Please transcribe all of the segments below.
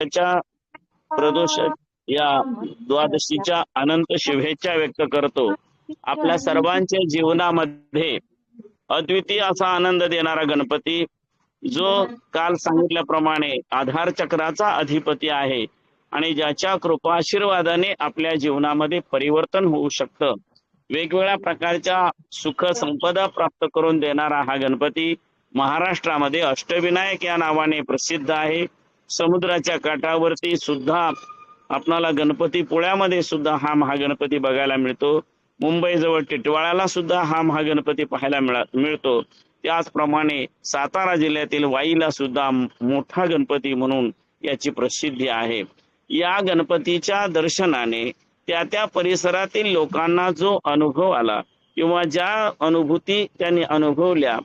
च्या प्रदोष या द्वादशीच्या अनंत शुभेच्छा व्यक्त करतो. आपल्या सर्वांच्या जीवनामध्ये अद्वितीय असा आनंद देणारा गणपती, जो काल सांगितल्याप्रमाणे आधार चक्राचा अधिपती आहे आणि ज्याच्या कृपा आशीर्वादाने आपल्या जीवनामध्ये परिवर्तन होऊ शकतं. वेगवेगळ्या प्रकारच्या सुख संपदा प्राप्त करून देणारा हा गणपती महाराष्ट्रामध्ये अष्टविनायक या नावाने प्रसिद्ध आहे. समुद्राच्या काठावरती सुद्धा आपणाला गणपतीपुळ्यामध्ये सुद्धा हा महागणपती बघायला मिळतो. मुंबईजवळ टिटवाळ्याला सुद्धा हा महागणपती पाहायला मिळतो. त्याचप्रमाणे सातारा जिल्ह्यातील वाईला सुद्धा मोठा गणपती म्हणून याची प्रसिद्धी आहे. या गणपतीच्या दर्शनाने त्या परिसरातील लोकांना जो अनुभव आला किंवा ज्या अनुभूती त्यांनी अनुभवल्या,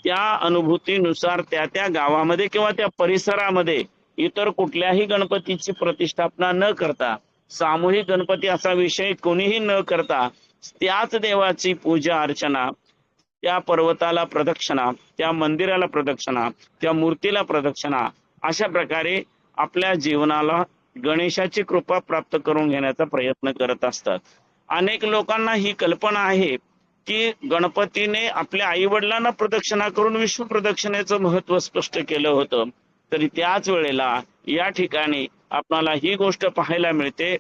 त्या अनुभूतीनुसार त्या गावामध्ये किंवा त्या परिसरामध्ये इतर कुठल्याही गणपतीची प्रतिष्ठापना न करता, सामूहिक गणपती असा विषय कोणीही न करता, त्याच देवाची पूजा अर्चना, त्या पर्वताला प्रदक्षिणा, त्या मंदिराला प्रदक्षिणा, त्या मूर्तीला प्रदक्षिणा, अशा प्रकारे आपल्या जीवनाला गणेशाची कृपा प्राप्त करून घेण्याचा प्रयत्न करत असतात. अनेक लोकांना ही कल्पना आहे की गणपतीने आपल्या आई वडिलांना प्रदक्षिणा करून विश्व प्रदक्षिणेचं महत्व स्पष्ट केलं होतं. तरी त्याच वेळेला या ठिकाणी आपल्याला ही गोष्ट पाहायला मिळते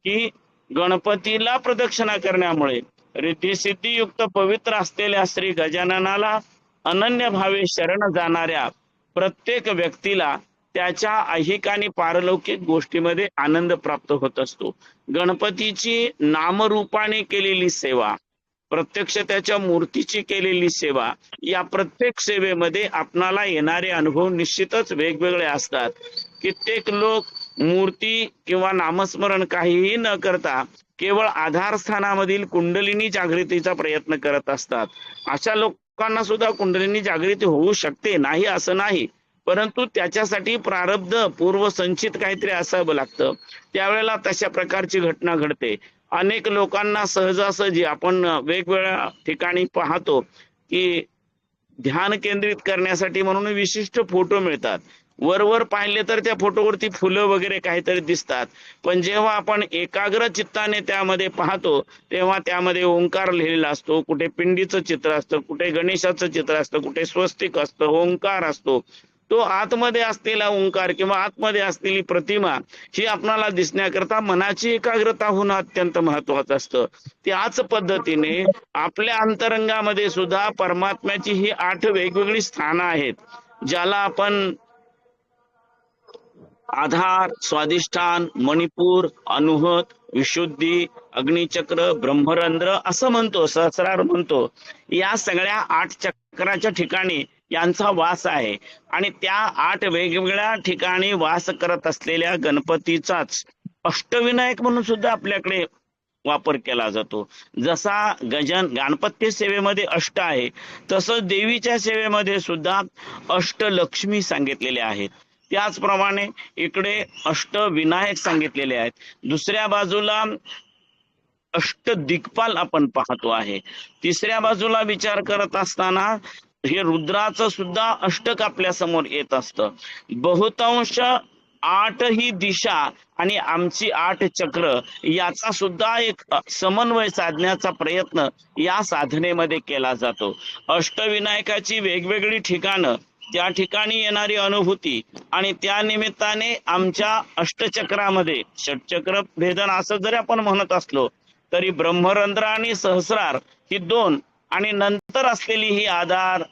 की गणपतीला प्रदक्षिणा करण्यामुळे रिद्धी-सिद्धी-युक्त पवित्र असलेल्या श्री गजाननाला अनन्य भावे शरण जाणाऱ्या प्रत्येक व्यक्तीला त्याच्या ऐहिक आणि पारलौकिक गोष्टीमध्ये आनंद प्राप्त होत असतो. गणपतीची नामरूपाने केलेली सेवा, प्रत्यक्ष त्याच्या मूर्तीची केलेली सेवा, या प्रत्येक सेवेमध्ये आपणाला येणारे अनुभव निश्चितच वेगवेगळे असतात. कित्येक लोक मूर्ती किंवा नामस्मरण काहीही न करता केवळ आधारस्थानामधील कुंडलिनी जागृतीचा प्रयत्न करत असतात. अशा लोकांना सुद्धा कुंडलिनी जागृती होऊ शकते, नाही असं नाही, परंतु त्याच्यासाठी प्रारब्ध पूर्वसंचित काहीतरी असावं लागतं. त्यावेळेला तशा प्रकारची घटना घडते. अनेक लोकांना सहजासहजी आपण वेगवेगळ्या ठिकाणी पाहतो की ध्यान केंद्रित करण्यासाठी म्हणून विशिष्ट फोटो मिळतात. वर पाहिले तर त्या फोटोवरती फुलं वगैरे काहीतरी दिसतात, पण जेव्हा आपण एकाग्र चित्ताने त्यामध्ये पाहतो तेव्हा त्यामध्ये ओंकार लिहिलेला असतो, कुठे पिंडीचं चित्र असतं, कुठे गणेशाचं चित्र असतं, कुठे स्वस्तिक असतं, ओंकार असतो. तो आतमध्ये असलेला ओंकार किंवा आतमध्ये असलेली प्रतिमा ही आपणाला दिसण्याकरता मनाची एकाग्रता होणं अत्यंत महत्वाचं असतं. त्याच पद्धतीने आपल्या अंतरंगामध्ये सुद्धा परमात्म्याची ही 8 वेगवेगळी स्थानं आहेत, ज्याला आपण आधार, स्वादिष्ठान, मणिपूर, अनुहत, विशुद्धी, अग्निचक्र, ब्रह्मरंध्र असं म्हणतो, सहस्रार म्हणतो. या सगळ्या 8 चक्राच्या ठिकाणी यांचा वास आहे आणि त्या 8 वेगवेगळ्या ठिकाणी वास करत असलेल्या गणपतीचाच अष्टविनायक म्हणून सुद्धा आपल्याकडे वापर केला जातो. जसा गणपती सेवेमध्ये अष्ट आहे, तसंच देवीच्या सेवेमध्ये सुद्धा अष्टलक्ष्मी सांगितलेले आहेत. त्याचप्रमाणे इकडे अष्टविनायक सांगितलेले आहेत. दुसऱ्या बाजूला अष्टदिग्पाल आपण पाहतो आहे. तिसऱ्या बाजूला विचार करत असताना हे रुद्राचं सुद्धा अष्टक आपल्या समोर येत असतं. बहुतांश 8 ही दिशा आणि आमची 8 चक्र याचा सुद्धा एक समन्वय साधण्याचा प्रयत्न या साधनेमध्ये केला जातो. अष्टविनायकाची वेगवेगळी ठिकाणं, त्या ठिकाणी येणारी अनुभूती आणि त्या निमित्ताने आमच्या अष्टचक्रामध्ये षटचक्र भेदन असं जरी आपण म्हणत असलो तरी ब्रह्मरंध्र आणि सहस्रार ही 2 आणि नंतर असलेली ही आधार,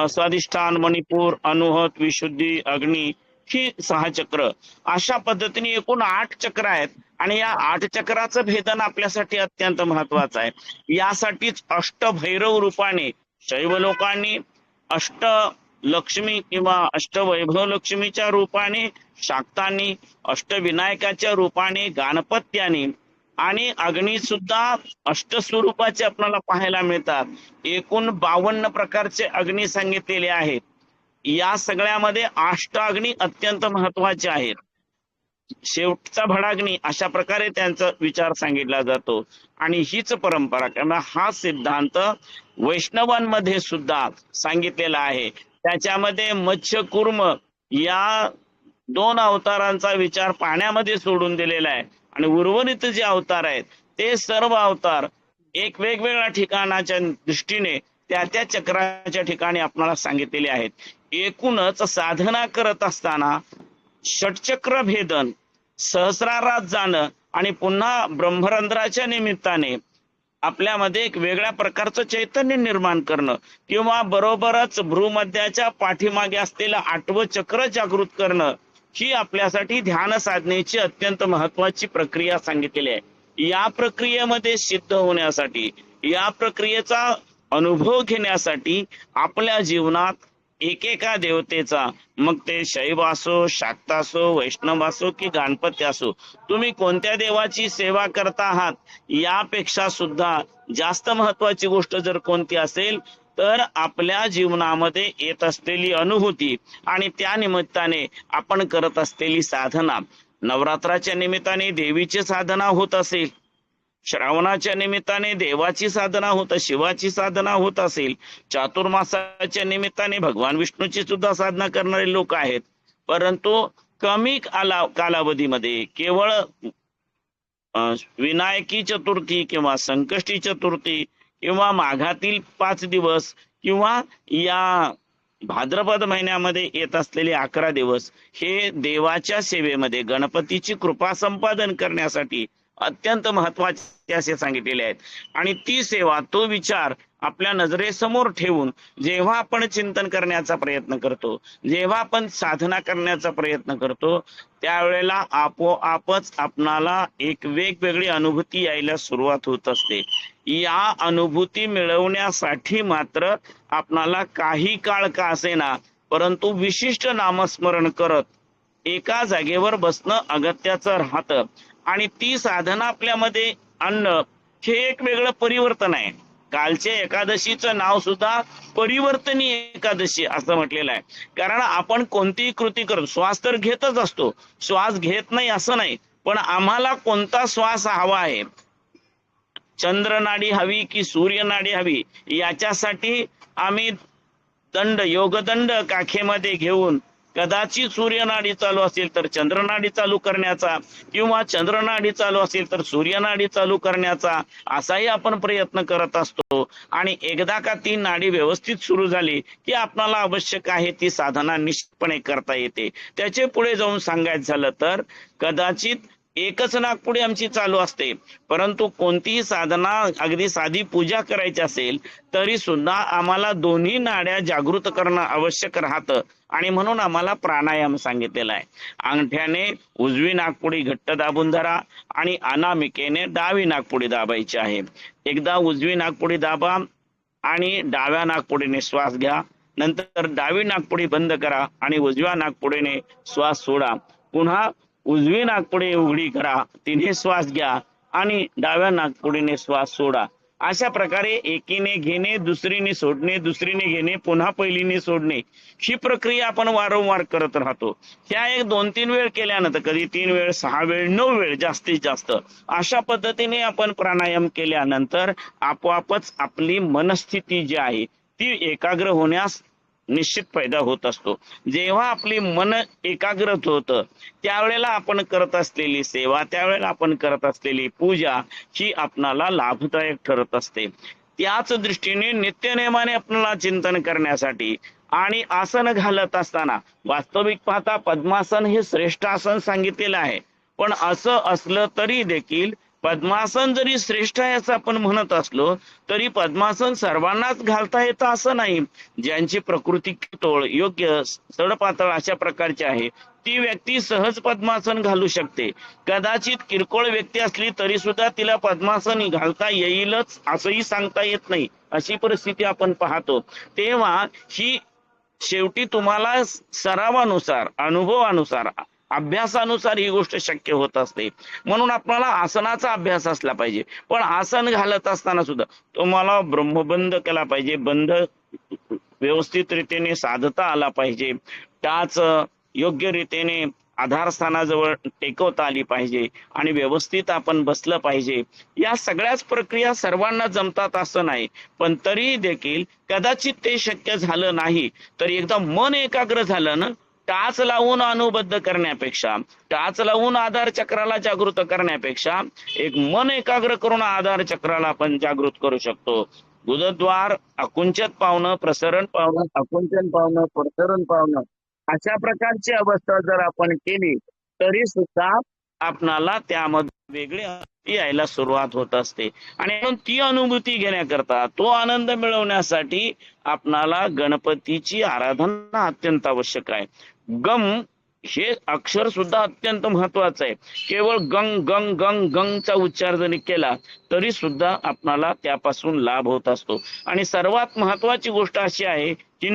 स्वादिष्ठान, मणिपूर, अनुहत, विशुद्धी, अग्नी ही 6 चक्र, अशा पद्धतीने एकूण 8 चक्र आहेत आणि या 8 चक्राचं भेदन आपल्यासाठी अत्यंत महत्वाचं आहे. यासाठीच अष्टभैरव रूपाने शैव लोकांनी अष्टलक्ष्मी किंवा अष्टवैभव लक्ष्मीच्या रूपाने शाक्तांनी, अष्टविनायकाच्या रूपाने गणपत्यानी आणि अग्नी सुद्धा अष्टस्वरूपाचे आपल्याला पाहायला मिळतात. एकूण 52 प्रकारचे अग्नी सांगितलेले आहेत. या सगळ्यामध्ये अष्टाग्नी अत्यंत महत्वाचे आहेत. शेवटचा भडाग्नी अशा प्रकारे त्यांचा विचार सांगितला जातो आणि हीच परंपरा किंवा हा सिद्धांत वैष्णवांमध्ये सुद्धा सांगितलेला आहे. त्याच्यामध्ये मत्स्य कुर्म या 2 अवतारांचा विचार पाण्यामध्ये सोडून दिलेला आहे आणि उर्वरित जे अवतार आहेत ते सर्व अवतार एक वेगवेगळ्या ठिकाणाच्या दृष्टीने त्या चक्राच्या ठिकाणी आपल्याला सांगितलेले आहेत. एकूणच साधना करत असताना षटचक्र भेदन, सहस्रारात जाणं आणि पुन्हा ब्रह्मरंध्राच्या निमित्ताने आपल्यामध्ये एक वेगळ्या प्रकारचं चैतन्य निर्माण करणं किंवा बरोबरच भ्रूमध्याच्या पाठीमागे असलेलं 8वं चक्र जागृत करणं, ही आपल्यासाठी ध्यान साधनेची अत्यंत महत्वाची प्रक्रिया सांगितलेली आहे. या प्रक्रियेमध्ये सिद्ध होण्यासाठी, या प्रक्रियेचा अनुभव घेण्यासाठी आपल्या जीवनात एकेका देवतेचा, मग ते शैव असो, शाक्त असो, वैष्णव असो की गणपती असो, तुम्ही कोणत्या देवाची सेवा करता आहात यापेक्षा सुद्धा जास्त महत्वाची गोष्ट जर कोणती असेल तर आपल्या जीवनामध्ये येत असलेली अनुभूती आणि त्या निमित्ताने आपण करत असलेली साधना. नवरात्राच्या निमित्ताने देवीची साधना होत असेल, श्रावणाच्या निमित्ताने देवाची साधना होत, शिवाची साधना होत असेल, चातुर्मासाच्या निमित्ताने भगवान विष्णूची सुद्धा साधना करणारे लोक आहेत. परंतु कमी कालावधीमध्ये केवळ विनायकी चतुर्थी किंवा संकष्टी चतुर्थी किंवा माघातील 5 दिवस किंवा या भाद्रपद महिन्यामध्ये येत असलेले 11 दिवस हे देवाच्या सेवेमध्ये गणपतीची कृपा संपादन करण्यासाठी अत्यंत महत्वाचे असे सांगितलेले आहेत. आणि ती सेवा, तो विचार आपल्या नजरेसमोर ठेवून जेव्हा आपण चिंतन करण्याचा प्रयत्न करतो, जेव्हा आपण साधना करण्याचा प्रयत्न करतो, त्यावेळेला आपोआपच आपणाला एक वेगवेगळी अनुभूती यायला सुरुवात होत असते. या अनुभूती मिळवण्यासाठी मात्र आपणाला काही काळ का असेना परंतु विशिष्ट नामस्मरण करत एका जागेवर बसणं अगत्याचं राहतं. आणि ती साधना आपल्यामध्ये आणणं हे एक वेगळं परिवर्तन आहे. कालच्या एकादशीचं नाव सुद्धा परिवर्तनीय एकादशी असं म्हटलेलं आहे. कारण आपण कोणतीही कृती करतो, श्वास तर घेतच असतो, श्वास घेत नाही असं नाही, पण आम्हाला कोणता श्वास हवा आहे, चंद्रनाडी हवी की सूर्यनाडी हवी, याच्यासाठी आम्ही योगदंड काखेमध्ये घेऊन कदाचित सूर्यनाडी चालू असेल तर चंद्रनाडी चालू करण्याचा किंवा चंद्रनाडी चालू असेल तर सूर्यनाडी चालू करण्याचा असाही आपण प्रयत्न करत असतो. आणि एकदा का ती नाडी व्यवस्थित सुरू झाली की आपल्याला आवश्यक आहे ती साधना निश्चितपणे करता येते. त्याचे पुढे जाऊन सांगायचं झालं तर कदाचित एकच नागपुडी आमची चालू असते, परंतु कोणतीही साधना, अगदी साधी पूजा करायची असेल तरी सुद्धा आम्हाला दोन्ही नाड्या जागृत करणं आवश्यक राहतं. आणि म्हणून आम्हाला प्राणायाम सांगितलेला आहे. अंगठ्याने उजवी नागपुडी घट्ट दाबून धरा आणि अनामिकेने डावी नागपुडी दाबायची आहे. एकदा उजवी नागपुडी दाबा आणि डाव्या नागपुडीने श्वास घ्या, नंतर डावी नागपुडी बंद करा आणि उजव्या नागपुडीने श्वास सोडा. पुन्हा उजवी नागपुडी उघडी करा, तिने श्वास घ्या आणि डाव्या नागपुडीने श्वास सोडा. अशा प्रकारे एकीने घेणे, दुसरीने सोडणे, दुसरीने घेणे, पुन्हा पहिलीने सोडणे, ही प्रक्रिया आपण वारंवार करत राहतो. ह्या 1-2-3 वेळ केल्यानंतर, कधी 3 वेळ, 6 वेळ, 9 वेळ जास्तीत जास्त अशा पद्धतीने आपण प्राणायाम केल्यानंतर आपोआपच आपली मनस्थिती जी आहे ती एकाग्र होण्यास निश्चित फायदा होत असतो. जेव्हा आपली मन एकाग्र होतं त्यावेळेला आपण करत असलेली सेवा, त्यावेळेला आपण करत असलेली पूजा ही आपणाला लाभदायक ठरत असते. त्याच दृष्टीने नित्यनेमाने आपल्याला चिंतन करण्यासाठी आणि आसन घालत असताना, वास्तविक पाहता पद्मासन हे श्रेष्ठ आसन सांगितलेलं आहे, पण असं असलं तरी देखील पद्मासन जरी श्रेष्ठ आहे असं आपण म्हणत असलो तरी पद्मासन सर्वांनाच घालता येतं असं नाही. ज्यांची प्रकृती तोळ, योग्य, सडपातळ अशा प्रकारची आहे ती व्यक्ती सहज पद्मासन घालू शकते. कदाचित किरकोळ व्यक्ती असली तरी सुद्धा तिला पद्मासन घालता येईलच असंही सांगता येत नाही, अशी परिस्थिती आपण पाहतो. तेव्हा ही शेवटी तुम्हाला सरावानुसार, अनुभवानुसार, अभ्यासानुसार ही गोष्ट शक्य होत असते. म्हणून आपल्याला आसनाचा अभ्यास असला पाहिजे. पण आसन घालत असताना सुद्धा तुम्हाला ब्रह्मबंध केला पाहिजे, बंध व्यवस्थित रीतीने साधता आला पाहिजे, टाच योग्य रीतीने आधारस्थानाजवळ टेकवता आली पाहिजे आणि व्यवस्थित आपण बसलं पाहिजे. या सगळ्याच प्रक्रिया सर्वांना जमतात असं नाही, पण तरी देखील कदाचित ते शक्य झालं नाही तर एकदा मन एकाग्र झालं ना टाच लावून अनुबद्ध करण्यापेक्षा, टाच लावून आधार चक्राला जागृत करण्यापेक्षा एक मन एकाग्र करून आधार चक्राला आपण जागृत करू शकतो. गुदद्वार आकुंचन पावणं, प्रसरण पावणं, आकुंचन पावणं, प्रसरण पावणं, अशा प्रकारची अवस्था जर आपण केली तरी सुद्धा आपणाला त्यामध्ये वेगळी अनुभूती यायला सुरुवात होत असते. आणि म्हणून ती अनुभूती घेण्याकरता, तो आनंद मिळवण्यासाठी आपणाला गणपतीची आराधना अत्यंत आवश्यक आहे. गम हे अक्षर सुद्धा अत्यंत महत्वाचं आहे. केवळ गंग गंग गंग गंगचा उच्चार जरी केला तरी सुद्धा आपणाला त्यापासून लाभ होत असतो. आणि सर्वात महत्वाची गोष्ट अशी आहे की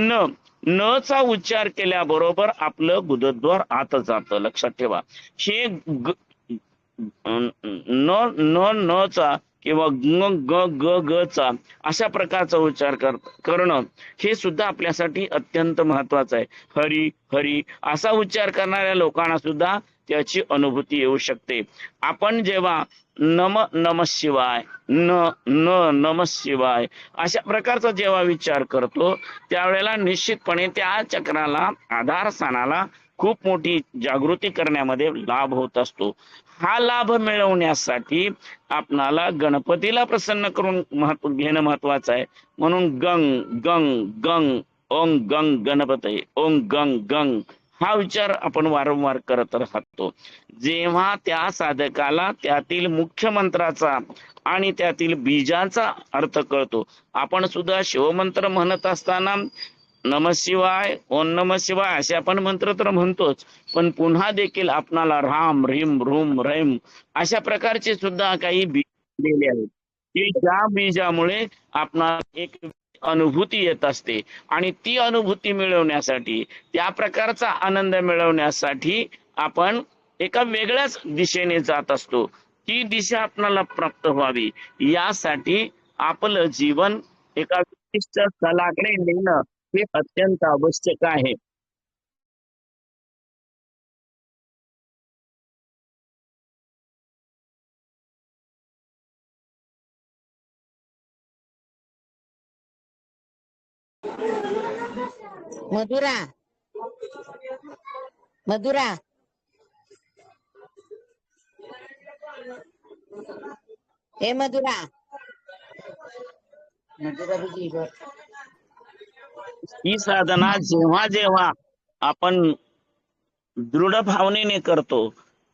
न चा उच्चार केल्याबरोबर आपलं गुदद्वार आत जातं. लक्षात ठेवा. हे न चा किंवा ग ग ग चा अशा प्रकारचा उच्चार करणं हे सुद्धा आपल्यासाठी अत्यंत महत्वाचं आहे. हरी हरी असा उच्चार करणाऱ्या लोकांना सुद्धा त्याची अनुभूती येऊ शकते. आपण जेव्हा नम शिवाय नम शिवाय अशा प्रकारचा जेव्हा विचार करतो त्यावेळेला निश्चितपणे त्या चक्राला, आधारस्थानाला खूप मोठी जागृती करण्यामध्ये लाभ होत असतो. हा लाभ मिळवण्यासाठी आपणाला गणपतीला प्रसन्न करून घेणं महत्वाचं आहे. म्हणून गंग गंग गंग ओंग गंग गणपती, ओंग गंग गंग हा विचार आपण वारंवार करत राहतो. जेव्हा त्या साधकाला त्यातील मुख्य मंत्राचा आणि त्यातील बीजाचा अर्थ कळतो. आपण सुद्धा शिवमंत्र म्हणत असताना नमशिवाय, ओम नम शिवाय असे आपण मंत्र तर म्हणतोच, पण पुन्हा देखील आपणाला राम ह्रीम रूम रैम अशा प्रकारचे सुद्धा काही बीज दिलेले आहेत की ज्या बीजामुळे आपणाला एक अनुभूती येत असते. आणि ती अनुभूती मिळवण्यासाठी, त्या प्रकारचा आनंद मिळवण्यासाठी आपण एका वेगळ्याच दिशेने जात असतो. ती दिशा आपल्याला प्राप्त व्हावी यासाठी आपलं जीवन एका विशिष्ट स्थलाकडे नेणं हे अत्यंत आवश्यक आहे. मधुरा मधुरा हे मधुरा ही साधना जेव्हा जेव्हा आपण दृढ भावनेने करतो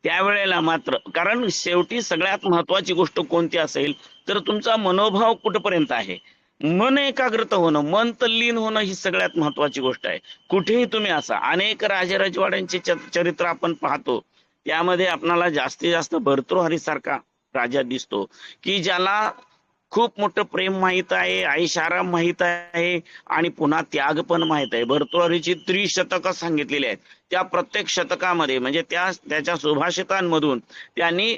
त्यावेळेला मात्र, कारण शेवटी सगळ्यात महत्वाची गोष्ट कोणती असेल तर तुमचा मनोभाव कुठपर्यंत आहे. मन एकाग्रत होणं, मन तल्लीन होणं ही सगळ्यात महत्वाची गोष्ट आहे. कुठेही तुम्ही असा, अनेक राजवाड्यांचे चरित्र आपण पाहतो, त्यामध्ये आपणाला जास्तीत जास्त भर्तृहरी सारखा राजा दिसतो की ज्याला खूप मोठं प्रेम माहित आहे, ऐशाराम माहित आहे आणि पुन्हा त्याग पण माहित आहे. भर्तृहरीची त्रिशतकं सांगितलेली आहेत. त्या प्रत्येक शतकामध्ये म्हणजे त्याच्या सुभाषितांमधून त्यांनी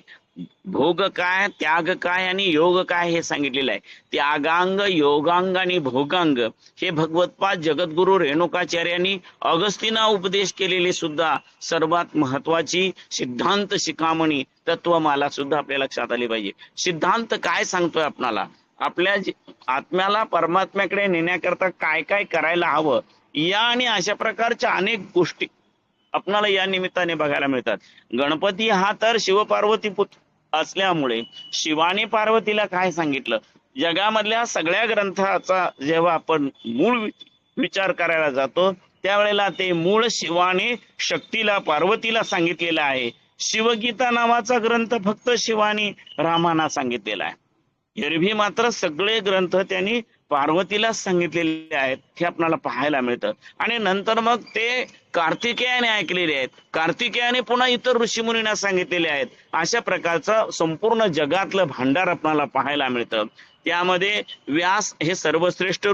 भोग काय, त्याग काय आणि योग काय हे सांगितलेलं आहे. त्यागांग, योगांग आणि भोगांग हे भगवत्पाद जगद्गुरु रेणुकाचार्यांनी अगस्तींना उपदेश केलेली सुद्धा सर्वात महत्वाची सिद्धांत शिखामणी तत्वमाला सुद्धा आपल्या लक्षात आली पाहिजे. सिद्धांत काय सांगतोय आपणाला, आपल्या आत्म्याला परमात्म्याकडे नेण्याकरता काय काय करायला हवं या आणि अशा प्रकारच्या अनेक गोष्टी आपणाला या निमित्ताने बघायला मिळतात. गणपती हा तर शिवपार्वती पुत्र असल्यामुळे शिवाने पार्वतीला काय सांगितलं, जगामधल्या सगळ्या ग्रंथाचा जेव्हा आपण मूळ विचार करायला जातो त्यावेळेला ते मूळ शिवाने शक्तीला, पार्वतीला सांगितलेलं आहे. शिवगीता नावाचा ग्रंथ फक्त शिवानी रामाना सांगितलेला आहे. एरवी मात्र सगळे ग्रंथ त्यांनी पार्वतीला सांगितलेले आहेत हे आपल्याला पाहायला मिळतं. आणि नंतर मग ते कार्तिकेयाने ऐकलेले आहेत, कार्तिकेयाने पुन्हा इतर ऋषीमुनींना सांगितलेले आहेत. अशा प्रकारचं संपूर्ण जगातलं भांडार आपल्याला पाहायला मिळतं. त्यामध्ये व्यास हे सर्वश्रेष्ठ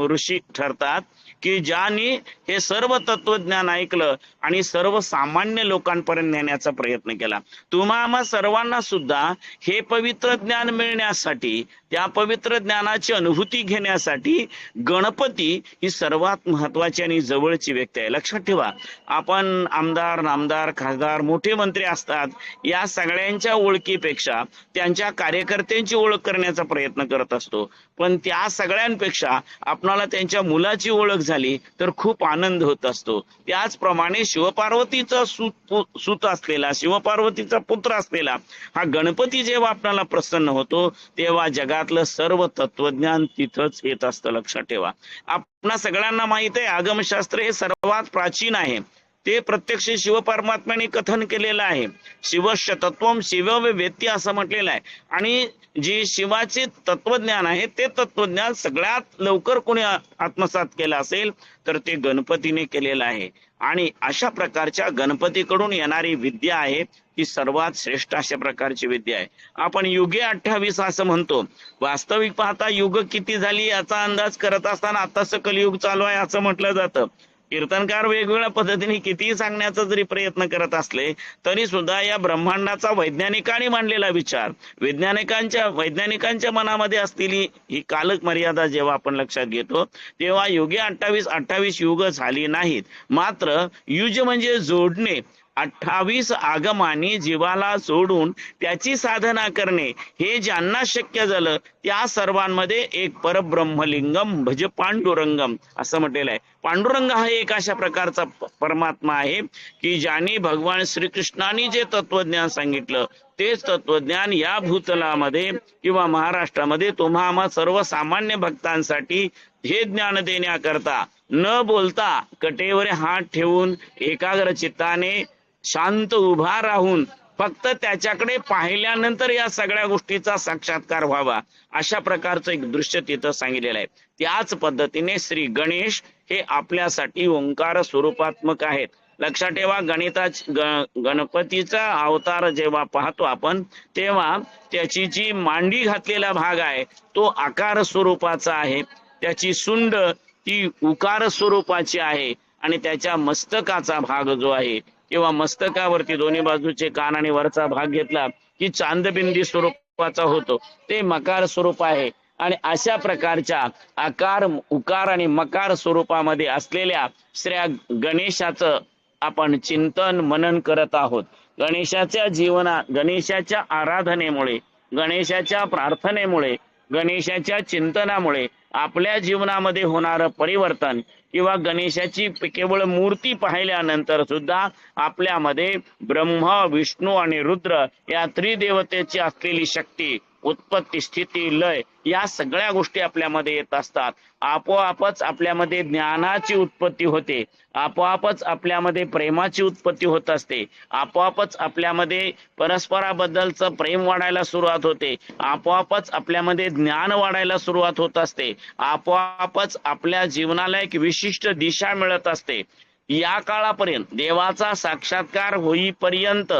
ऋषी ठरतात की ज्यांनी हे सर्व तत्वज्ञान ऐकलं आणि सर्वसामान्य लोकांपर्यंत नेण्याचा प्रयत्न केला. तुम्हा सर्वांना सुद्धा हे पवित्र ज्ञान मिळण्यासाठी, त्या पवित्र ज्ञानाची अनुभूती घेण्यासाठी गणपती ही सर्वात महत्वाची आणि जवळची व्यक्ती आहे. लक्षात ठेवा, आपण आमदार, नामदार, खासदार, मोठे मंत्री असतात, या सगळ्यांच्या ओळखीपेक्षा त्यांच्या कार्यकर्त्यांची ओळख करण्याचा प्रयत्न करत असतो. पण त्या सगळ्यांपेक्षा आपणाला त्यांच्या मुलाची ओळख झाली तर खूप आनंद होत असतो. त्याचप्रमाणे शिवपार्वतीचा सूत असलेला, शिवपार्वतीचा पुत्र असलेला हा गणपती जेव्हा आपल्याला प्रसन्न होतो तेव्हा जगातलं सर्व तत्वज्ञान तिथंच येत असतं. लक्षात ठेवा. आपणा सगळ्यांना माहित आहे आगमशास्त्र हे सर्वात प्राचीन आहे. ते प्रत्यक्ष शिवपरमात्म्याने कथन केलेलं आहे. शिवस्य तत्वम शिव वेत्ती असं म्हटलेलं आहे. आणि जे शिवाचे तत्वज्ञान आहे ते तत्वज्ञान सगळ्यात लवकर कोणी आत्मसात केलं असेल तर ते गणपतीने केलेलं आहे. आणि अशा प्रकारच्या गणपतीकडून येणारी विद्या आहे ही सर्वात श्रेष्ठ अशा प्रकारची विद्या आहे. आपण युगे 28 असं म्हणतो. वास्तविक पाहता युग किती झाली याचा अंदाज करत असताना आताच कलियुग चालू आहे असं म्हटलं जातं. कीर्तनकार वेगवेगळ्या पद्धतीने कितीही सांगण्याचा जरी प्रयत्न करत असले तरी सुद्धा या ब्रह्मांडाचा वैज्ञानिकांनी मांडलेला विचार, वैज्ञानिकांच्या मनामध्ये असलेली ही कालक मर्यादा जेव्हा आपण लक्षात घेतो तेव्हा युगे 28 युग झाली नाहीत. मात्र युज म्हणजे जोडणे. 28 आगमानी जीवाला जोडून त्याची साधना करणे हे ज्यांना शक्य झालं त्या सर्वांमध्ये एक परब्रह्मलिंगम भज पांडुरंगम असं म्हटलेलं आहे. पांडुरंग हा एक अशा प्रकारचा परमात्मा आहे की ज्याने भगवान श्रीकृष्णाने जे तत्वज्ञान सांगितलं तेच तत्वज्ञान या भूतलामध्ये किंवा महाराष्ट्रामध्ये तुम्हा आम्हा सर्वसामान्य भक्तांसाठी हे ज्ञान देण्याकरता न बोलता कटेवर हात ठेवून एकाग्र चित्ताने शांत उभा राहून फक्त त्याच्याकडे पाहिल्यानंतर या सगळ्या गोष्टीचा साक्षात्कार व्हावा अशा प्रकारचं एक दृश्य तिथं सांगितलेलं आहे. त्याच पद्धतीने श्री गणेश हे आपल्यासाठी ओंकार स्वरूपात्मक आहेत. लक्षात ठेवा. गणपतीचा अवतार जेव्हा पाहतो आपण तेव्हा त्याची जी मांडी घातलेला भाग आहे तो आकार स्वरूपाचा आहे. त्याची सुंड ती उकार स्वरूपाची आहे आणि त्याच्या मस्तकाचा भाग जो आहे किंवा मस्तकावरती दोन्ही बाजूचे कान आणि वरचा भाग घेतला की चांदबिंदी स्वरूपाचा होतो, ते मकार स्वरूप आहे. आणि अशा प्रकारच्या आकार, उकार आणि मकार स्वरूपामध्ये असलेल्या श्री गणेशाचं आपण चिंतन मनन करत आहोत. गणेशाच्या आराधनेमुळे, गणेशाच्या प्रार्थनेमुळे, गणेशाच्या चिंतनामुळे आपल्या जीवनामध्ये होणारं परिवर्तन किंवा गणेशाची केवळ मूर्ती पाहिल्यानंतर सुद्धा आपल्यामध्ये ब्रह्म, विष्णू आणि रुद्र या त्रिदेवतेची असलेली शक्ती, उत्पत्ती, स्थिती, लय या सगळ्या गोष्टी आपल्यामध्ये येत असतात. आपोआपच आपल्यामध्ये ज्ञानाची उत्पत्ती होते, आपोआपच आपल्यामध्ये प्रेमाची उत्पत्ती होत असते, आपोआपच आपल्यामध्ये परस्पराबद्दलचं प्रेम वाढायला सुरुवात होते, आपोआपच आपल्यामध्ये ज्ञान वाढायला सुरुवात होत असते, आपोआपच आपल्या जीवनाला एक विशिष्ट दिशा मिळत असते. या काळापर्यंत देवाचा साक्षात्कार होईपर्यंत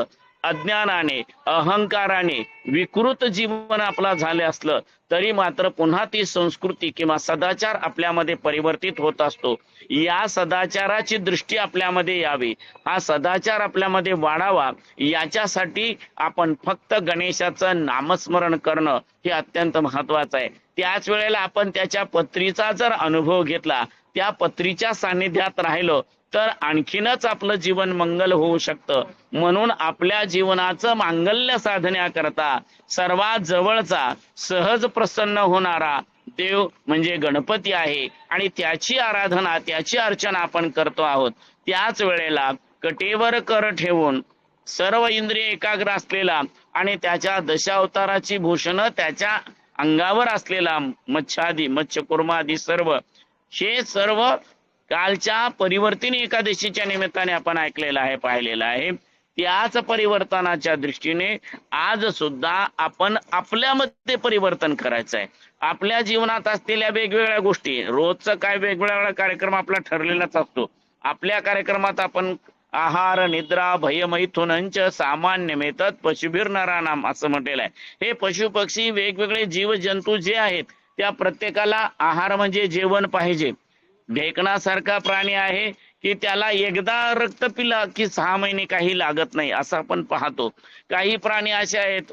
अज्ञानाने, अहंकाराने विकृत जीवन आपला झाले असलं तरी मात्र पुन्हा ती संस्कृती किंवा सदाचार आपल्यामध्ये परिवर्तित होत असतो. या सदाचाराची दृष्टी आपल्यामध्ये यावी, हा सदाचार आपल्यामध्ये वाढावा, याच्यासाठी आपण फक्त गणेशाचं नामस्मरण करणं हे अत्यंत महत्वाचं आहे. त्याच वेळेला आपण त्याच्या पत्रीचा जर अनुभव घेतला, त्या पत्रीच्या सानिध्यात राहिलो तर आणखीनच आपलं जीवन मंगल होऊ शकतं. म्हणून आपल्या जीवनाचं मांगल्य साधण्याकरता सर्वात जवळचा, सहज प्रसन्न होणारा देव म्हणजे गणपती आहे आणि त्याची आराधना, त्याची अर्चना आपण करतो आहोत. त्याच वेळेला कटेवर कर ठेवून सर्व इंद्रिय एकाग्र असलेला आणि त्याच्या दशावताराची भूषण त्याच्या अंगावर असलेला मच्छकुर्मादी सर्व, हे सर्व कालच्या परिवर्तनी एकादशीच्या निमित्ताने आपण ऐकलेलं आहे, पाहिलेलं आहे. त्याच परिवर्तनाच्या दृष्टीने आज सुद्धा आपण आपल्यामध्ये परिवर्तन करायचं आहे. आपल्या जीवनात असलेल्या वेगवेगळ्या गोष्टी, रोजचं काय वेगवेगळा कार्यक्रम आपला ठरलेलाच असतो. आपल्या कार्यक्रमात आपण आहार, निद्रा, भय, मैथुनंच सामान्य मेतत पशुभिर नरानाम असं म्हटलेलं आहे. हे पशु पक्षी वेगवेगळे जीव जंतू जे आहेत त्या प्रत्येकाला आहार म्हणजे जेवण पाहिजे. ढेकणासारखा प्राणी आहे की त्याला एकदा रक्त पिला की 6 महिने काही लागत नाही असं आपण पाहतो. काही प्राणी असे आहेत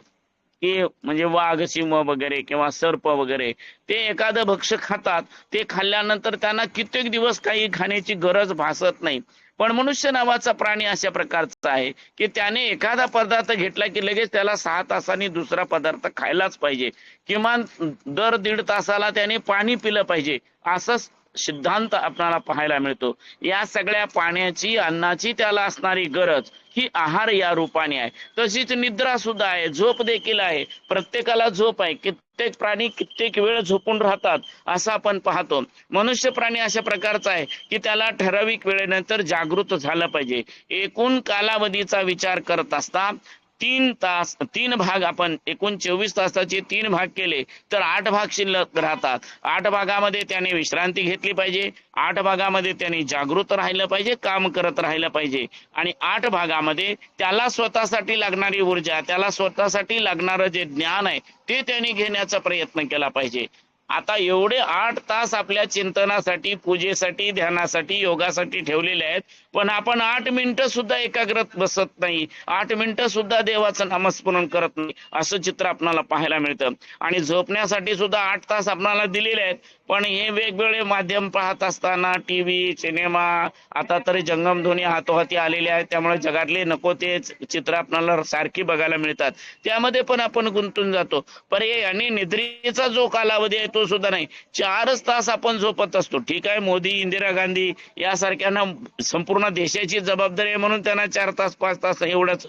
की म्हणजे वाघ, सिंह वगैरे किंवा सर्प वगैरे, ते एखादं भक्ष्य खातात, ते खाल्ल्यानंतर त्यांना कित्येक दिवस काही खाण्याची गरज भासत नाही. पण मनुष्य नावाचा प्राणी अशा प्रकारचा आहे की त्याने एखादा पदार्थ घेतला की लगेच त्याला 6 तासांनी दुसरा पदार्थ खायलाच पाहिजे. किमान दर 1.5 तासाला त्याने पाणी पिलं पाहिजे. असं सिद्धांत आपल्याला पाहायला मिळतो. या सगळ्या पाण्याची, अन्नाची त्याला असणारी गरज ही आहार या रूपाने आहे. तशीच निद्रा सुद्धा आहे, झोप देखील आहे. प्रत्येकाला झोप आहे. कित्येक प्राणी कित्येक वेळ झोपून राहतात असं आपण पाहतो. मनुष्य प्राणी अशा प्रकारचा आहे की त्याला ठराविक वेळेनंतर जागृत झालं पाहिजे. एकूण कालावधीचा विचार करत असता 3 भाग, आपण एकूण 24 तासाचे 3 भाग केले तर 8 भाग शिल्लक राहतात. 8 भागामध्ये त्याने विश्रांती घेतली पाहिजे, 8 भागामध्ये त्याने जागृत राहिलं पाहिजे, काम करत राहिलं पाहिजे, आणि 8 भागामध्ये त्याला स्वतःसाठी लागणारी ऊर्जा, त्याला स्वतःसाठी लागणारं जे ज्ञान आहे ते त्याने घेण्याचा प्रयत्न केला पाहिजे. आता एवढे 8 तास आपल्या चिंतनासाठी, पूजेसाठी, ध्यानासाठी, योगासाठी ठेवलेले आहेत, पण आपण 8 मिनिटं सुद्धा एकाग्रत बसत नाही, 8 मिनिटं सुद्धा देवाचं नामस्मरण करत नाही, असं चित्र आपल्याला पाहायला मिळतं. आणि झोपण्यासाठी सुद्धा 8 तास आपल्याला दिलेले आहेत, पण हे वेगवेगळे माध्यम पाहत असताना, टीव्ही, सिनेमा, आता तरी जंगमध्वनी हातोहाती आलेले आहेत, त्यामुळे जगातले नको ते चित्र आपल्याला सारखी बघायला मिळतात. त्यामध्ये पण आपण गुंतून जातो. पर्यायाने निद्रेचा जो कालावधी आहे तो सुद्धा नाही. 4च तास आपण झोपत असतो. ठीक आहे, मोदी, इंदिरा गांधी यासारख्यांना संपूर्ण देशाची जबाबदारी आहे म्हणून त्यांना 4 तास 5 तास एवढाच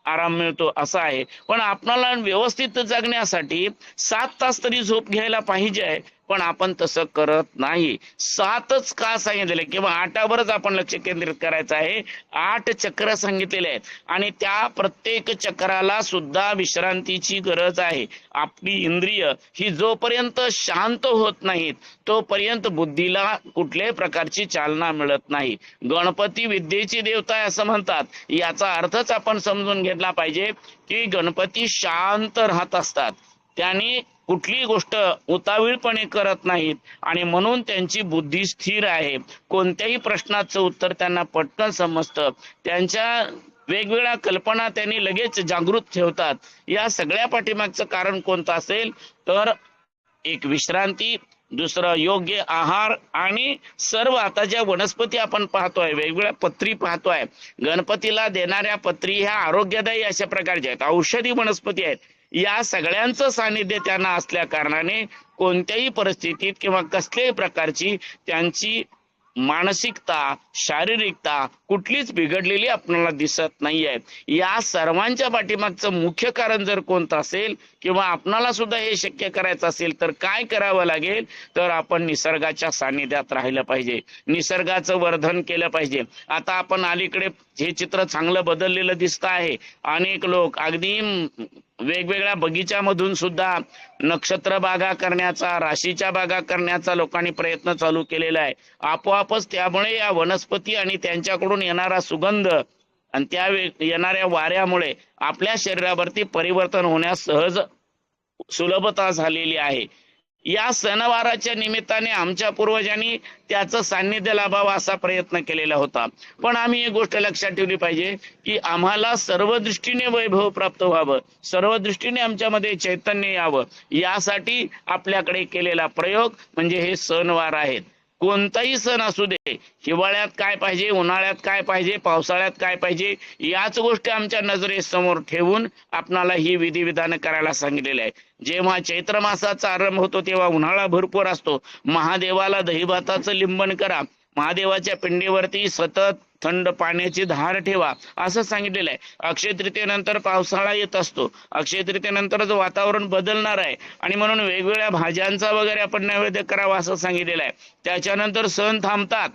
आराम मिळतो असं आहे. पण आपल्याला व्यवस्थित जगण्यासाठी 7 तास तरी झोप घ्यायला पाहिजे आहे, पण आपण तसं करत नाही. 7च का सांगितलेले किंवा 8वरच आपण लक्ष केंद्रित करायचं आहे. 8 चक्र सांगितलेले आहेत आणि त्या प्रत्येक चक्राला सुद्धा विश्रांतीची गरज आहे. आपली इंद्रिय ही जोपर्यंत शांत होत नाहीत तोपर्यंत बुद्धीला कुठल्याही प्रकारची चालना मिळत नाही. गणपती विद्येची देवता आहे असं म्हणतात. याचा अर्थच आपण समजून घेतला पाहिजे की गणपती शांत राहत असतात, त्यांनी कुठली गोष्ट उतावीळपणे करत नाहीत आणि म्हणून त्यांची बुद्धी स्थिर आहे. कोणत्याही प्रश्नाचं उत्तर त्यांना पटकन समजतं. त्यांच्या वेगवेगळ्या कल्पना त्यांनी लगेच जागृत ठेवतात. या सगळ्या पाठीमागचं कारण कोणतं असेल तर एक विश्रांती, दुसरं योग्य आहार, आणि सर्व आता ज्या वनस्पती आपण पाहतोय, वेगवेगळ्या पत्री पाहतोय, गणपतीला देणाऱ्या पत्री ह्या आरोग्यदायी अशा प्रकारच्या आहेत, औषधी वनस्पती आहेत. या सगळ्यांचं सानिध्य त्यांना असल्या कारणाने कोणत्याही परिस्थितीत किंवा कसल्याही प्रकारची त्यांची मानसिकता, शारीरिकता कुठलीच बिघडलेली आपल्याला दिसत नाही आहे. या सर्वांच्या पाठीमागचं मुख्य कारण जर कोणतं असेल किंवा आपणाला सुद्धा हे शक्य करायचं असेल तर काय करावं लागेल तर आपण निसर्गाच्या सानिध्यात राहिलं पाहिजे, निसर्गाचं वर्धन केलं पाहिजे. आता आपण अलीकडे हे चित्र चांगलं बदललेलं दिसत आहे. अनेक लोक अगदी वेगवेगळ्या बगीच्यामधून सुद्धा नक्षत्र बागा करण्याचा, राशीच्या बागा करण्याचा लोकांनी प्रयत्न चालू केलेला आहे. आपोआपच त्यामुळे या वनस्पती आणि त्यांच्याकडून येणारा सुगंध आणि त्या येणाऱ्या वाऱ्यामुळे आपल्या शरीरावरती परिवर्तन होण्यास सहज सुलभता झालेली आहे. या सणवाराच्या निमित्ताने आमच्या पूर्वजांनी त्याचं सान्निध्य लाभावं असा प्रयत्न केलेला होता. पण आम्ही एक गोष्ट लक्षात ठेवली पाहिजे की आम्हाला सर्व दृष्टीने वैभव प्राप्त व्हावं, सर्व दृष्टीने आमच्यामध्ये चैतन्य यावं, यासाठी आपल्याकडे केलेला प्रयोग म्हणजे हे सणवार आहेत. कोणताही सण असू दे, हिवाळ्यात काय पाहिजे, उन्हाळ्यात काय पाहिजे, पावसाळ्यात काय पाहिजे, याच गोष्टी आमच्या नजरेसमोर ठेवून आपणाला ही विधिविधान करायला सांगितलेले आहे. जेव्हा चैत्र मासाचा आरंभ होतो तेव्हा उन्हाळा भरपूर असतो. महादेवाला दहीभाताचं लिंबन करा, महादेवाच्या पिंडीवरती सतत थंड पाण्याची धार ठेवा असं सांगितलेलं आहे. अक्षय तृतीयेनंतर पावसाळा येत असतो, अक्षय तृतीयेनंतरच वातावरण बदलणार आहे आणि म्हणून वेगवेगळ्या भाज्यांचा वगैरे आपण नैवेद्य करावा असं सांगितलेलं आहे. त्याच्यानंतर सण थांबतात,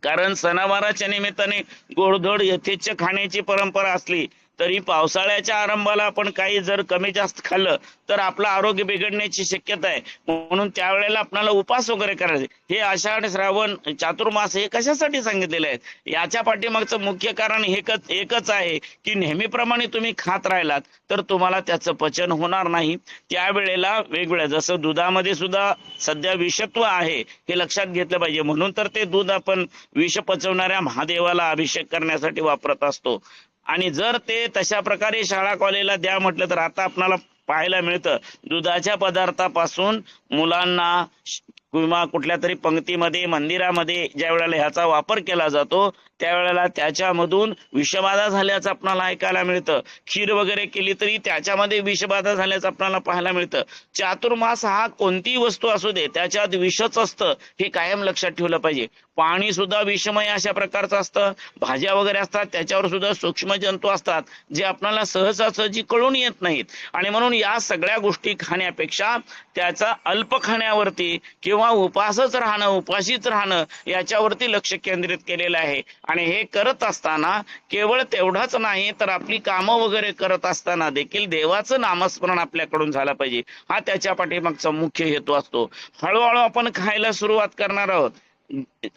कारण सणावाराच्या निमित्ताने गोडधोड यथेच्छ खाण्याची परंपरा असली तरी पावसाळ्याच्या आरंभाला आपण काही जर कमी जास्त खाल्लं तर आपलं आरोग्य बिघडण्याची शक्यता आहे. म्हणून त्यावेळेला आपल्याला उपास वगैरे करायचे. हे आषाढ, श्रावण, चातुर्मास हे कशासाठी सांगितलेले आहेत? याच्या पाठीमागचं मुख्य कारण एकच आहे की नेहमीप्रमाणे तुम्ही खात राहिलात तर तुम्हाला त्याचं पचन होणार नाही. त्यावेळेला वेगवेगळ्या, जसं दुधामध्ये सुद्धा सध्या विषत्व आहे हे लक्षात घेतलं पाहिजे. म्हणून तर ते दूध आपण विष पचवणाऱ्या महादेवाला अभिषेक करण्यासाठी वापरत असतो. आणि जर ते तशा प्रकारे शाळा कॉलेजला द्या म्हटलं तर आता आपल्याला पाहायला मिळतं दुधाच्या पदार्थापासून मुलांना किंवा कुठल्या तरी पंक्तीमध्ये मंदिरामध्ये ज्या वेळेला ह्याचा वापर केला जातो त्यावेळेला त्याच्यामधून विषबाधा झाल्याचं आपल्याला ऐकायला मिळतं. खीर वगैरे केली तरी त्याच्यामध्ये विषबाधा झाल्याचं आपल्याला पाहायला मिळतं. चातुर्मास हा कोणतीही वस्तू असू दे त्याच्यात विषच असतं हे कायम लक्षात ठेवलं पाहिजे. पाणी सुद्धा विषमय अशा प्रकारचं असतं. भाज्या वगैरे असतात त्याच्यावर सुद्धा सूक्ष्म जंतू असतात जे आपल्याला सहजासहजी कळून येत नाहीत. आणि म्हणून या सगळ्या गोष्टी खाण्यापेक्षा त्याचा अल्प खाण्यावरती किंवा उपाशीच राहणं याच्यावरती लक्ष केंद्रित केलेलं आहे. आणि हे करत असताना केवळ तेवढाच नाही तर आपली कामं वगैरे करत असताना देखील देवाचं नामस्मरण आपल्याकडून झालं पाहिजे. हा त्याच्या पाठीमागचा मुख्य हेतू असतो. हळूहळू आपण खायला सुरुवात करणार आहोत.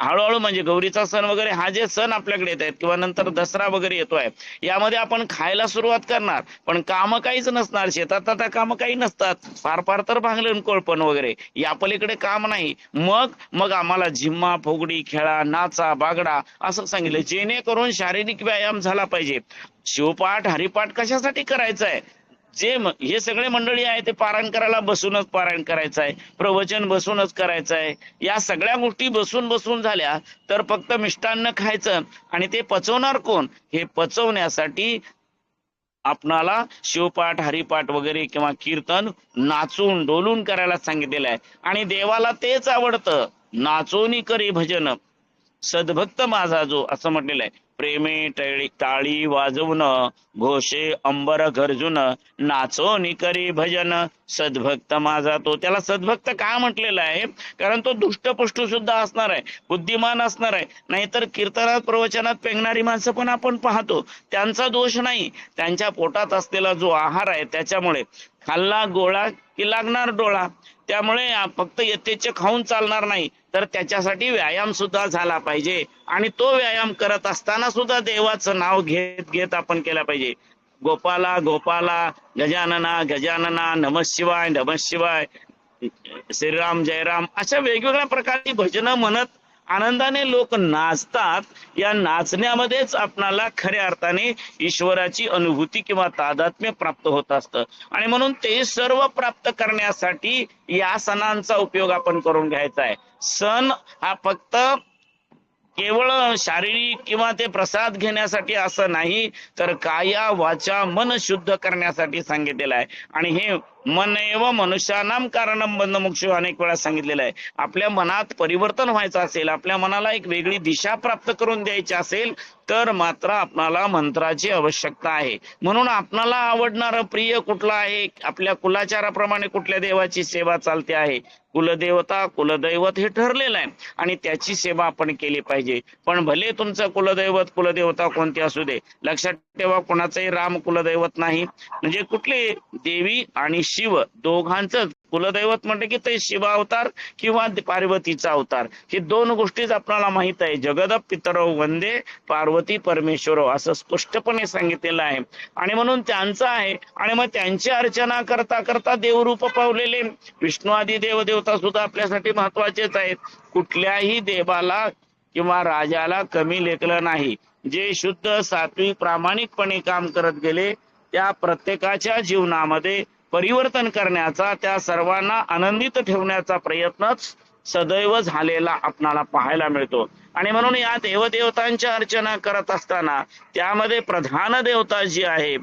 हळूहळू म्हणजे गौरीचा सण वगैरे हा जे सण आपल्याकडे येत आहेत किंवा नंतर दसरा वगैरे येतोय यामध्ये आपण खायला सुरुवात करणार पण काम काहीच नसणार. शेतात आता काम काही नसतात. फार फार तर भांगलन कोळपण वगैरे या पलीकडे काम नाही. मग आम्हाला झिम्मा फुगडी खेळा नाचा बागडा असं सांगितलं जेणेकरून शारीरिक व्यायाम झाला पाहिजे. शिवपाठ हरिपाठ कशासाठी करायचा आहे? हे सगळे मंडळी आहे ते पारायण करायला बसूनच पारायण करायचं आहे. प्रवचन बसूनच करायचं आहे. या सगळ्या गोष्टी बसून झाल्या तर फक्त मिष्टान्न खायचं आणि ते पचवणार कोण? हे पचवण्यासाठी आपणाला शिवपाठ हरिपाठ वगैरे किंवा कीर्तन नाचून डोलून करायला सांगितलेलं आहे. आणि देवाला तेच आवडतं. नाचोनी करी भजन सद्भक्त माझा जो असं म्हटलेलं आहे. प्रेमे टाळी वाजवून घोषे अंबर गर्जुन नाचोनी करी भजन सद्भक्त माझा तो. त्याला सद्भक्त का म्हटलेलं आहे? कारण तो दुष्टपुष्ट सुद्धा असणार आहे, बुद्धिमान असणार आहे. नाहीतर कीर्तनात प्रवचनात पेंगणारी माणसं पण आपण पाहतो. त्यांचा दोष नाही. त्यांच्या पोटात असलेला जो आहार आहे त्याच्यामुळे खाल्ला गोळा की लागणार डोळा. त्यामुळे फक्त यथेच्छ खाऊन चालणार नाही तर त्याच्यासाठी व्यायाम सुद्धा झाला पाहिजे. आणि तो व्यायाम करत असताना सुद्धा देवाचं नाव घेत घेत आपण केला पाहिजे. गोपाला गोपाला गजानना गजानना नमः शिवाय नमः शिवाय श्रीराम जयराम अशा वेगवेगळ्या प्रकारची भजनं म्हणत आनंदाने लोक नाचतात. या नाचण्यामध्येच आपणाला खऱ्या अर्थाने ईश्वराची अनुभूती किंवा तादात्म्य प्राप्त होत असतं. आणि म्हणून ते सर्व प्राप्त करण्यासाठी या सणांचा उपयोग आपण करून घ्यायचा आहे. सण हा फक्त केवळ शारीरिक किंवा ते प्रसाद घेण्यासाठी असं नाही तर काया वाचा मन शुद्ध करण्यासाठी सांगितलेलं आहे. आणि हे मन एव मनुष्यानाम कारणम बंध मोक्ष अनेक वेळा सांगितलेलं आहे. आपल्या मनात परिवर्तन व्हायचं असेल, आपल्या मनाला एक वेगळी दिशा प्राप्त करून द्यायची असेल तर मात्र आपणाला मंत्राची आवश्यकता आहे. म्हणून आपणाला आवडणारं प्रिय कुठलं आहे, आपल्या कुलाचाराप्रमाणे कुठल्या देवाची सेवा चालते आहे, कुलदेवता कुलदैवत हे ठरलेलं आहे आणि त्याची सेवा आपण केली पाहिजे. पण भले तुमचं कुलदेवता कोणते असू दे, लक्षात ठेवा कोणाचंही राम कुलदैवत नाही. म्हणजे कुठले देवी आणि शिव दोघांचं कुलदैवत म्हणते की ते शिवावतार किंवा पार्वतीचा अवतार. हे दोन गोष्टीच आपल्याला माहित आहे. जगद पितरो वंदे पार्वती परमेश्वरो असं स्पष्टपणे सांगितलेलं आहे. आणि म्हणून त्यांचं आहे. आणि मग त्यांची अर्चना करता करता देवरूप पावलेले विष्णू आदी देवदेवता सुद्धा आपल्यासाठी महत्वाचेच आहेत. कुठल्याही देवाला किंवा राजाला कमी लेखलं नाही. जे शुद्ध सात्विक प्रामाणिकपणे काम करत गेले त्या प्रत्येकाच्या जीवनामध्ये परिवर्तन करण्याचा, त्या सर्वांना आनंदित ठेवण्याचा प्रयत्नच सदैव झालेला आपणाला पाहायला मिळतो. आणि म्हणून या देवदेवतांच्या अर्चना करत असताना त्यामध्ये प्रधान देवता जी आहे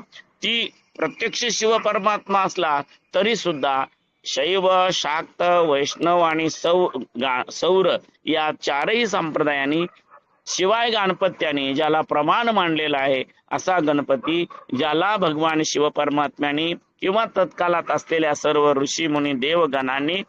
ती प्रत्यक्ष शिव परमात्मा असला तरी सुद्धा शैव शाक्त वैष्णव आणि सौर या चारही संप्रदायांनी शिवाय गणपत्याने ज्याला प्रमाण मानलेला आहे असा गणपती, ज्याला भगवान शिव परमात्म्याने किंवा तत्कालात असलेल्या सर्व ऋषी मुनी देवगणांनी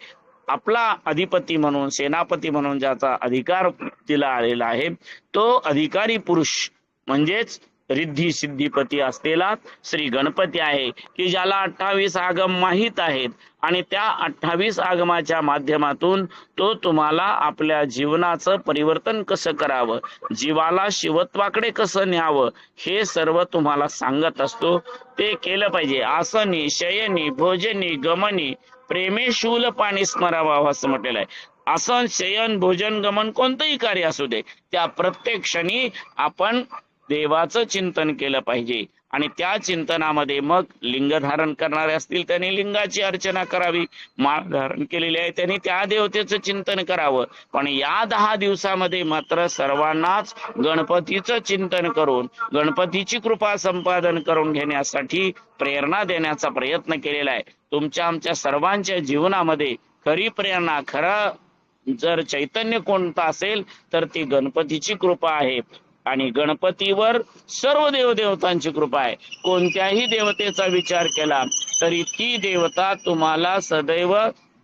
आपला अधिपती म्हणून सेनापती म्हणून ज्याचा अधिकार तिला आलेला आहे तो अधिकारी पुरुष म्हणजेच रिद्धी सिद्धीपती असलेला श्री गणपती आहे की ज्याला 28 आगम माहीत आहेत. आणि त्या 28 आगमाच्या माध्यमातून तो तुम्हाला आपल्या जीवनाचं परिवर्तन कसं करावं, जीवाला शिवत्वाकडे कसं न्यावं हे सर्व तुम्हाला सांगत असतो. ते केलं पाहिजे. आसनी शयनी भोजनी गमनी प्रेमे शूल पाणी स्मरावा असं म्हटलेलं आहे. आसन शयन भोजन गमन कोणतंही कार्य असू दे त्या प्रत्येक क्षणी आपण देवाचं चिंतन केलं पाहिजे आणि त्या चिंतनामध्ये मग लिंग धारण करणारे असतील त्यांनी लिंगाची अर्चना करावी, माळ धारण केलेली आहे त्यांनी त्या देवतेचं चिंतन करावं. पण या 10 दिवसामध्ये मात्र सर्वांनाच गणपतीचं चिंतन करून गणपतीची कृपा संपादन करून घेण्यासाठी प्रेरणा देण्याचा प्रयत्न केलेला आहे. तुमच्या आमच्या सर्वांच्या जीवनामध्ये खरी प्रेरणा, खरं जर चैतन्य कोणतं असेल तर ती गणपतीची कृपा आहे. आणि गणपतीवर सर्व देवदेवतांची कृपा आहे. कोणत्याही देवतेचा विचार केला तरी ती देवता तुम्हाला सदैव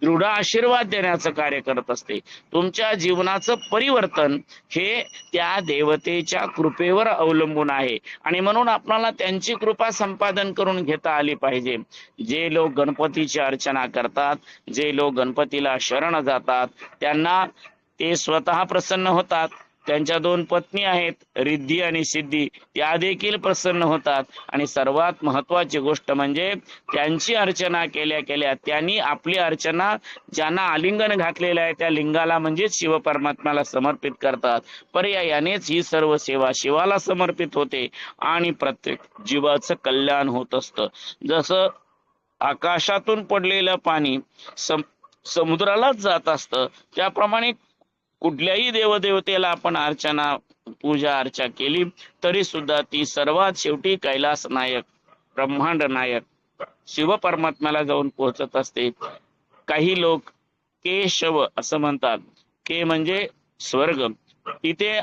दृढ आशीर्वाद देण्याचं कार्य करत असते. तुमच्या जीवनाचं परिवर्तन हे त्या देवतेच्या कृपेवर अवलंबून आहे आणि म्हणून आपल्याला त्यांची कृपा संपादन करून घेता आली पाहिजे. जे लोक गणपतीची अर्चना करतात, जे लोक गणपतीला शरण जातात, त्यांना ते स्वतः प्रसन्न होतात. त्यांच्या 2 पत्नी आहेत, रिद्धी आणि सिद्धी, त्या देखील प्रसन्न होतात. आणि सर्वात महत्वाची गोष्ट म्हणजे त्यांची अर्चना केल्या केल्या त्यांनी आपली अर्चना ज्यांना आलिंगन घातलेलं आहे त्या लिंगाला म्हणजेच शिव परमात्म्याला समर्पित करतात. पर्यायानेच ही सर्व सेवा शिवाला समर्पित होते आणि प्रत्येक जीवाचं कल्याण होत असतं. जसं आकाशातून पडलेलं पाणी समुद्रालाच जात असतं, त्याप्रमाणे कुठल्याही देवदेवतेला आपण अर्चना पूजा अर्चा केली तरी सुद्धा ती सर्वात शेवटी कैलास नायक, ब्रह्मांड नायक शिव परमात्म्याला जाऊन पोहोचत असते. काही लोक केशव असं म्हणतात, के म्हणजे स्वर्ग, तिथे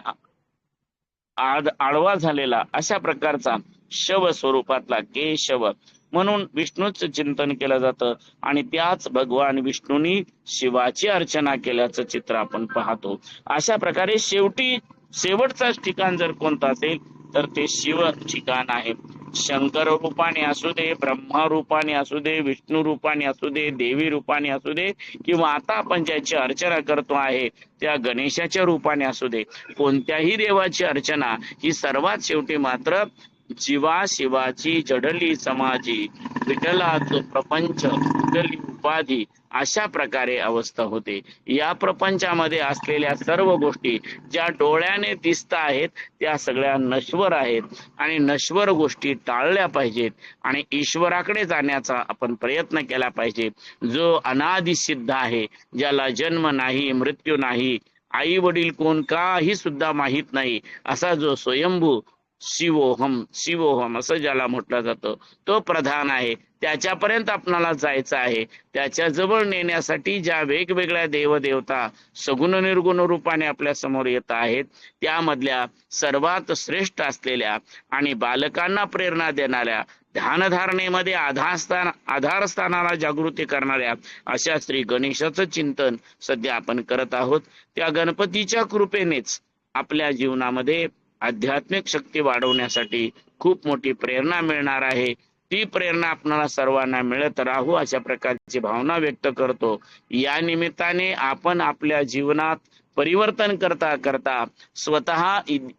आडवा झालेला अशा प्रकारचा शव स्वरूपातला केशव म्हणून विष्णूचं चिंतन केलं जातं आणि त्याच भगवान विष्णूंनी शिवाची अर्चना केल्याचं चित्र आपण पाहतो. अशा प्रकारे शेवटचाच ठिकाण जर कोणतं असेल तर ते शिव ठिकाण आहे. शंकर रूपाने असू दे, ब्रह्मा रूपाने असू दे, विष्णू रूपाने असू दे, देवी रूपाने असू दे, किंवा आता आपण ज्याची अर्चना करतो आहे त्या गणेशाच्या रूपाने असू दे, कोणत्याही देवाची अर्चना ही सर्वात शेवटी मात्र जीवा शिवाची जडली समाजी, विठ्ठलाचं प्रपंच विठ्ठली उपाधी, अशा प्रकारे अवस्था होते. या प्रपंचामध्ये असलेल्या सर्व गोष्टी ज्या डोळ्याने दिसत आहेत त्या सगळ्या नश्वर आहेत आणि नश्वर गोष्टी टाळल्या पाहिजेत आणि ईश्वराकडे जाण्याचा आपण प्रयत्न केला पाहिजे. जो अनादि सिद्ध आहे, ज्याला जन्म नाही, मृत्यू नाही, आई वडील कोण काही सुद्धा माहित नाही, असा जो स्वयंभू शिवोहम असं ज्याला म्हटलं जातं, तो प्रधान आहे. त्याच्यापर्यंत आपणाला जायचं आहे. त्याच्या जवळ नेण्यासाठी ज्या वेगवेगळ्या देवदेवता सगुण निर्गुण रूपाने आपल्या समोर येत आहेत त्यामधल्या सर्वात श्रेष्ठ असलेल्या आणि बालकांना प्रेरणा देणाऱ्या, ध्यानधारणेमध्ये आधारस्थानाला जागृती करणाऱ्या अशा श्री गणेशाचं चिंतन सध्या आपण करत आहोत. त्या गणपतीच्या कृपेनेच आपल्या जीवनामध्ये आध्यात्मिक शक्ती वाढवण्यासाठी खूप मोठी प्रेरणा मिळणार आहे. ती प्रेरणा आपणाला सर्वांना मिळत राहू अशा प्रकारची भावना व्यक्त करतो. या निमित्ताने आपण आपल्या जीवनात परिवर्तन करता करता स्वतः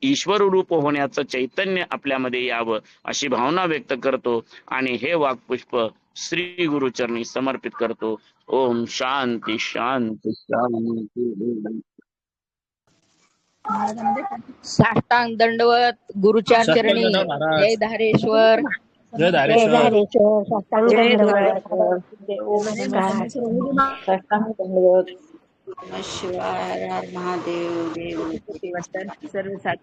ईश्वर रूप होण्याचं चैतन्य आपल्यामध्ये यावं अशी भावना व्यक्त करतो आणि हे वाक्पुष्प श्री गुरुचरणी समर्पित करतो. ओम शांती शांती शांती. साष्टांग दंडवत गुरुचार चरणी. जय धारेश्वर. जय धारेश्वर. जय धारेश्वर. साष्टांग दंडवत. नमः शिवाय. हर हर महादेव. देव सर्व साथ